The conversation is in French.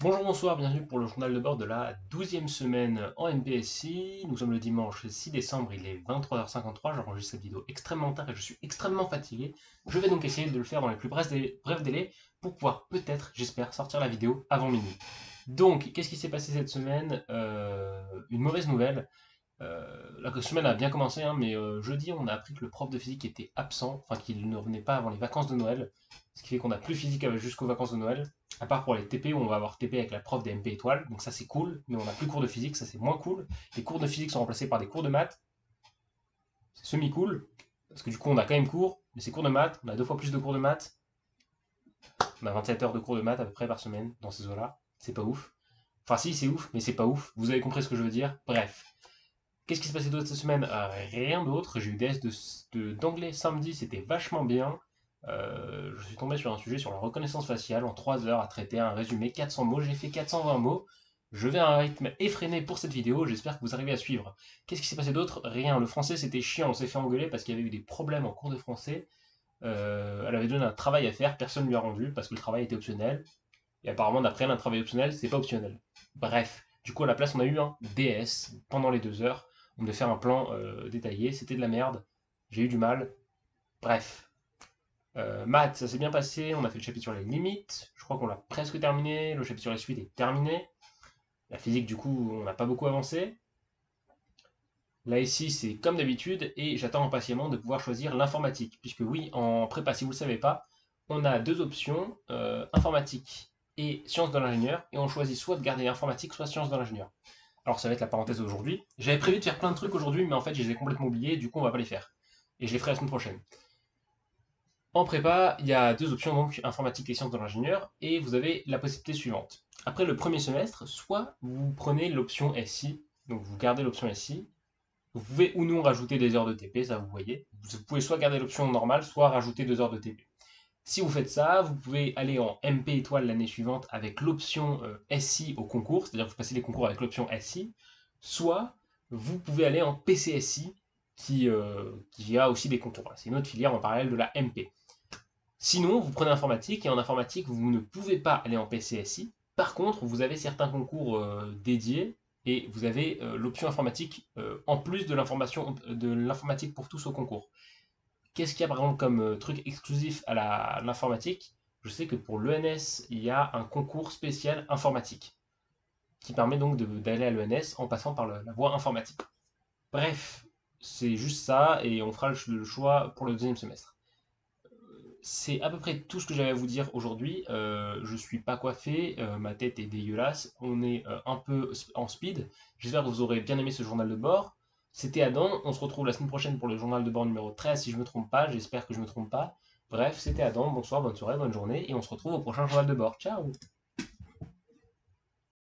Bonjour, bonsoir, bienvenue pour le journal de bord de la 12e semaine en NPSI. Nous sommes le dimanche 6 décembre, il est 23h53, j'enregistre cette vidéo extrêmement tard et je suis extrêmement fatigué. Je vais donc essayer de le faire dans les plus brefs délais pour pouvoir peut-être, j'espère, sortir la vidéo avant minuit. Donc, qu'est-ce qui s'est passé cette semaine? Une mauvaise nouvelle. La semaine a bien commencé, hein, mais jeudi, on a appris que le prof de physique était absent, enfin qu'il ne revenait pas avant les vacances de Noël, ce qui fait qu'on n'a plus physique jusqu'aux vacances de Noël, à part pour les TP où on va avoir TP avec la prof des MP étoiles, donc ça c'est cool, mais on n'a plus cours de physique, ça c'est moins cool. Les cours de physique sont remplacés par des cours de maths, c'est semi-cool, parce que du coup on a quand même cours, mais c'est cours de maths, on a deux fois plus de cours de maths, on a 27 heures de cours de maths à peu près par semaine dans ces eaux-là, c'est pas ouf. Enfin si, c'est ouf, mais c'est pas ouf, vous avez compris ce que je veux dire, bref. Qu'est-ce qui s'est passé d'autre cette semaine? Rien d'autre. J'ai eu des S d'anglais samedi, c'était vachement bien. Je suis tombé sur un sujet sur la reconnaissance faciale en 3 heures à traiter un résumé 400 mots. J'ai fait 420 mots. Je vais à un rythme effréné pour cette vidéo. J'espère que vous arrivez à suivre. Qu'est-ce qui s'est passé d'autre? Rien. Le français c'était chiant. On s'est fait engueuler parce qu'il y avait eu des problèmes en cours de français. Elle avait donné un travail à faire. Personne ne lui a rendu parce que le travail était optionnel. Et apparemment, d'après elle, un travail optionnel, c'est pas optionnel. Bref, du coup, à la place, on a eu un DS pendant les 2 heures. On devait faire un plan détaillé, c'était de la merde. J'ai eu du mal. Bref. Maths, ça s'est bien passé. On a fait le chapitre sur les limites. Je crois qu'on l'a presque terminé. Le chapitre sur les suites est terminé. La physique, du coup, on n'a pas beaucoup avancé. Là, ici, c'est comme d'habitude. Et j'attends impatiemment de pouvoir choisir l'informatique. Puisque, oui, en prépa, si vous ne le savez pas, on a deux options informatique et sciences de l'ingénieur. Et on choisit soit de garder informatique, soit sciences de l'ingénieur. Alors ça va être la parenthèse d'aujourd'hui. J'avais prévu de faire plein de trucs aujourd'hui, mais en fait je les ai complètement oubliés, du coup on va pas les faire. Et je les ferai la semaine prochaine. En prépa, il y a deux options, donc informatique et sciences de l'ingénieur, et vous avez la possibilité suivante. Après le premier semestre, soit vous prenez l'option SI, donc vous gardez l'option SI, vous pouvez ou non rajouter des heures de TP, ça vous voyez. Vous pouvez soit garder l'option normale, soit rajouter 2 heures de TP. Si vous faites ça, vous pouvez aller en MP étoile l'année suivante avec l'option SI au concours, c'est-à-dire que vous passez les concours avec l'option SI, soit vous pouvez aller en PCSI qui a aussi des concours. C'est une autre filière en parallèle de la MP. Sinon, vous prenez informatique et en informatique, vous ne pouvez pas aller en PCSI. Par contre, vous avez certains concours dédiés et vous avez l'option informatique en plus de l'informatique pour tous au concours. Qu'est-ce qu'il y a par exemple comme truc exclusif à l'informatique? Je sais que pour l'ENS, il y a un concours spécial informatique qui permet donc d'aller à l'ENS en passant par la voie informatique. Bref, c'est juste ça et on fera le choix pour le deuxième semestre. C'est à peu près tout ce que j'avais à vous dire aujourd'hui. Je suis pas coiffé, ma tête est dégueulasse, on est un peu en speed. J'espère que vous aurez bien aimé ce journal de bord. C'était Adam, on se retrouve la semaine prochaine pour le journal de bord numéro 13 si je me trompe pas, j'espère que je me trompe pas. Bref, c'était Adam, bonsoir, bonne soirée, bonne journée, et on se retrouve au prochain journal de bord. Ciao!